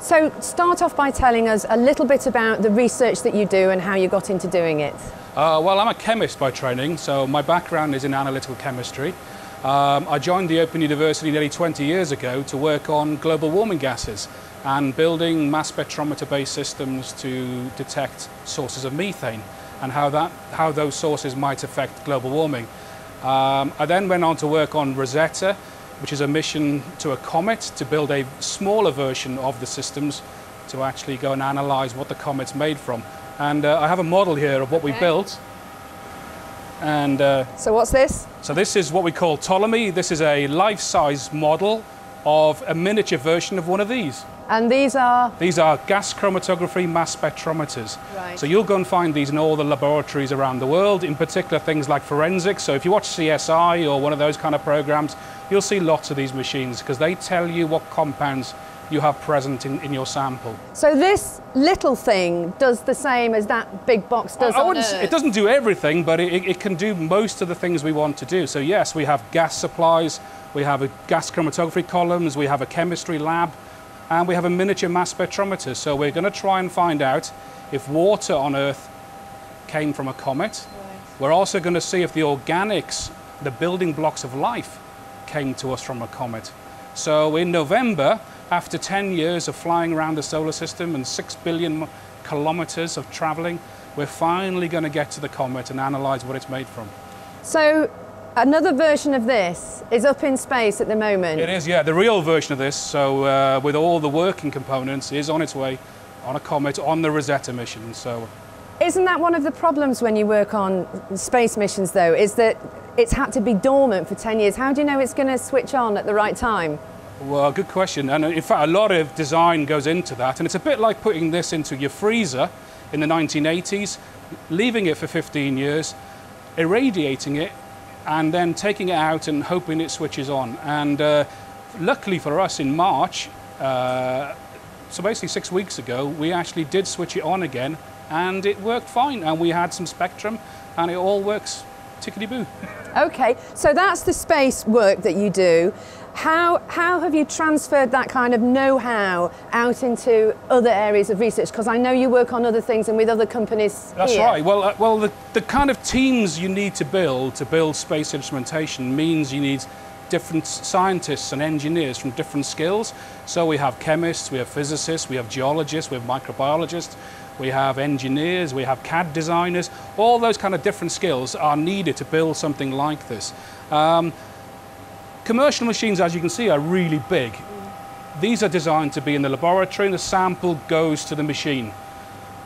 So start off by telling us a little bit about the research that you do and how you got into doing it. Well, I'm a chemist by training, so my background is in analytical chemistry. I joined the Open University nearly 20 years ago to work on global warming gases and building mass spectrometer-based systems to detect sources of methane and how those sources might affect global warming. I then went on to work on Rosetta, which is a mission to a comet to build a smaller version of the systems to actually go and analyse what the comet's made from. And I have a model here of what we built. And so what's this? So this is what we call Ptolemy. This is a life-size model of a miniature version of one of these. And these are? These are gas chromatography mass spectrometers. Right. So you'll go and find these in all the laboratories around the world, in particular things like forensics. So if you watch CSI or one of those kind of programs, you'll see lots of these machines because they tell you what compounds you have present in your sample. So this little thing does the same as that big box does on Earth? It doesn't do everything, but it can do most of the things we want to do. So yes, we have gas supplies, we have a gas chromatography columns, we have a chemistry lab, and we have a miniature mass spectrometer. So we're going to try and find out if water on Earth came from a comet. Right. We're also going to see if the organics, the building blocks of life, came to us from a comet. So in November, after 10 years of flying around the solar system and 6 billion kilometers of traveling, we're finally going to get to the comet and analyze what it's made from. So another version of this is up in space at the moment? It is, yeah. The real version of this, so with all the working components, is on its way on a comet on the Rosetta mission. So, isn't that one of the problems when you work on space missions, though, is that it's had to be dormant for 10 years? How do you know it's going to switch on at the right time? Well, good question. And in fact, a lot of design goes into that. And it's a bit like putting this into your freezer in the 1980s, leaving it for 15 years, irradiating it, and then taking it out and hoping it switches on. And luckily for us, in March, so basically 6 weeks ago, we actually did switch it on again, and it worked fine. And we had some spectrum, and it all works tickety-boo. Okay, so that's the space work that you do. How have you transferred that kind of know-how out into other areas of research? Because I know you work on other things and with other companies. That's here. right. Well, the kind of teams you need to build space instrumentation means you need different scientists and engineers from different skills. So we have chemists, we have physicists, we have geologists, we have microbiologists, we have engineers, we have CAD designers. All those kind of different skills are needed to build something like this. Commercial machines, as you can see, are really big. These are designed to be in the laboratory and the sample goes to the machine.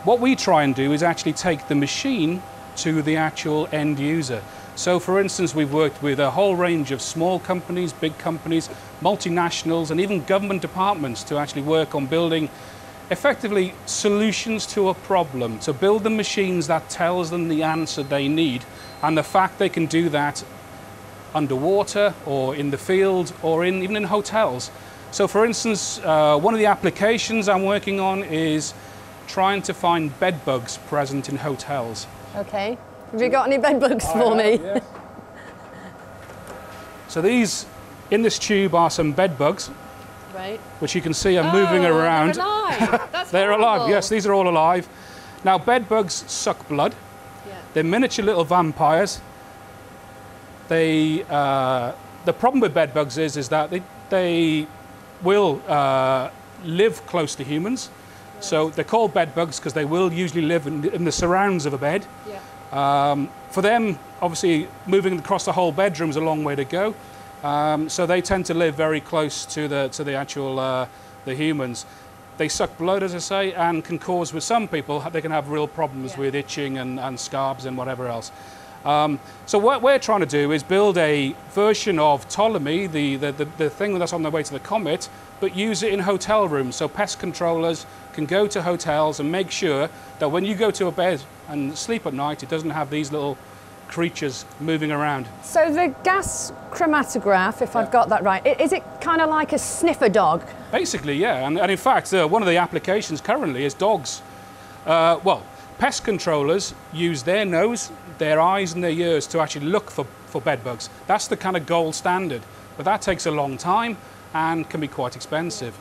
What we try and do is actually take the machine to the actual end user. So for instance, we've worked with a whole range of small companies, big companies, multinationals, and even government departments to actually work on building effectively solutions to a problem, to build the machines that tells them the answer they need. And the fact they can do that underwater or in the field or even in hotels. So for instance, one of the applications I'm working on is trying to find bed bugs present in hotels. Okay. Have you got any bed bugs for me? Yes. So these, in this tube, are some bed bugs. Right. Which you can see are moving around. They're alive. That's They're horrible. alive, yes, these are all alive. Now, bed bugs suck blood. Yeah. They're miniature little vampires. The problem with bed bugs is that they will live close to humans. Right. So they're called bed bugs because they will usually live in the surrounds of a bed. Yeah. For them, obviously, moving across the whole bedroom is a long way to go. So they tend to live very close to the actual the humans. They suck blood, as I say, and can cause, with some people, they can have real problems with itching and scabs and whatever else. So what we're trying to do is build a version of Ptolemy, the thing that's on the way to the comet, but use it in hotel rooms. So pest controllers can go to hotels and make sure that when you go to a bed and sleep at night, it doesn't have these little creatures moving around. So the gas chromatograph, if I've got that right, is it kind of like a sniffer dog? Basically, yeah. And in fact, one of the applications currently is dogs. Well, pest controllers use their nose, their eyes and their ears to actually look for bed bugs. That's the kind of gold standard. But that takes a long time and can be quite expensive.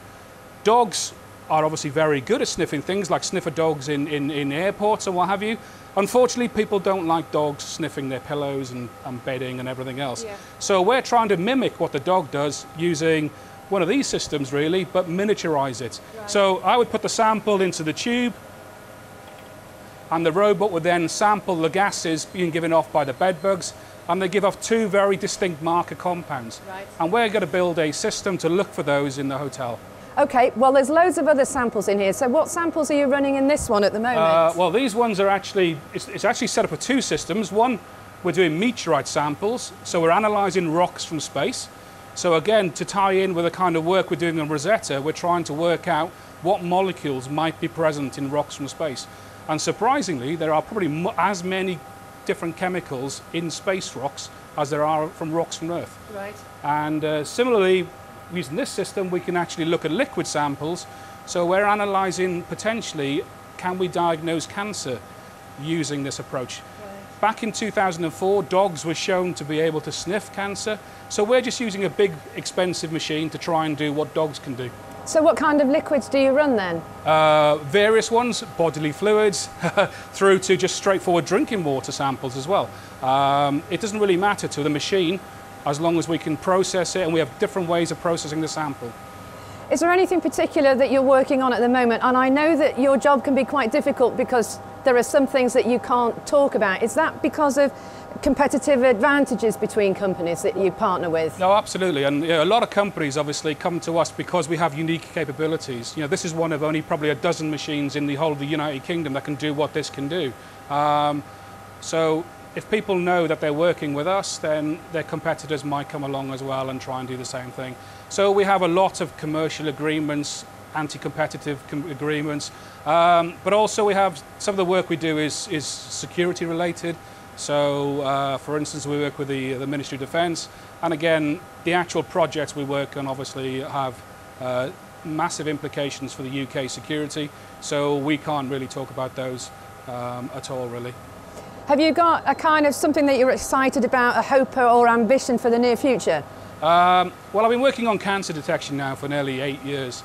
Dogs are obviously very good at sniffing things, like sniffer dogs in airports and what have you. Unfortunately, people don't like dogs sniffing their pillows and bedding and everything else. Yeah. So we're trying to mimic what the dog does using one of these systems really, but miniaturize it. Right. So I would put the sample into the tube, and the robot would then sample the gases being given off by the bed bugs, and they give off two very distinct marker compounds. Right. And we're going to build a system to look for those in the hotel. Okay, well there's loads of other samples in here. So what samples are you running in this one at the moment? Well, these ones are actually, it's actually set up with two systems. One, we're doing meteorite samples, so we're analysing rocks from space. So again, to tie in with the kind of work we're doing on Rosetta, we're trying to work out what molecules might be present in rocks from space. And surprisingly, there are probably as many different chemicals in space rocks as there are from rocks from Earth. Right. And similarly, using this system, we can actually look at liquid samples. So we're analysing potentially, can we diagnose cancer using this approach? Right. Back in 2004, dogs were shown to be able to sniff cancer. So we're just using a big, expensive machine to try and do what dogs can do. So what kind of liquids do you run then? Various ones, bodily fluids, through to just straightforward drinking water samples as well. It doesn't really matter to the machine as long as we can process it, and we have different ways of processing the sample. Is there anything particular that you're working on at the moment? And I know that your job can be quite difficult because there are some things that you can't talk about. Is that because of competitive advantages between companies that you partner with? No, absolutely. And a lot of companies obviously come to us because we have unique capabilities. This is one of only probably a dozen machines in the whole of the United Kingdom that can do what this can do. So if people know that they're working with us, then their competitors might come along as well and try and do the same thing. So we have a lot of commercial agreements, anti-competitive agreements, but also we have some of the work we do is security related. So for instance, we work with the Ministry of Defence, and again, the actual projects we work on obviously have massive implications for the UK security, so we can't really talk about those at all really. Have you got a kind of something that you're excited about, a hope or ambition for the near future? Well, I've been working on cancer detection now for nearly 8 years.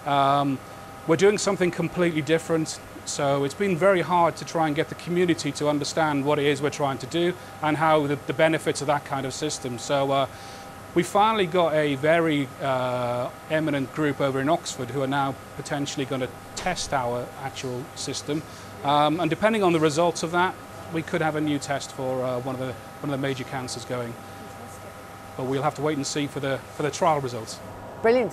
We're doing something completely different, so it's been very hard to try and get the community to understand what it is we're trying to do and how the benefits of that kind of system. So we finally got a very eminent group over in Oxford who are now potentially going to test our actual system, and depending on the results of that, we could have a new test for one of the major cancers going. Fantastic. But we'll have to wait and see for the trial results. Brilliant.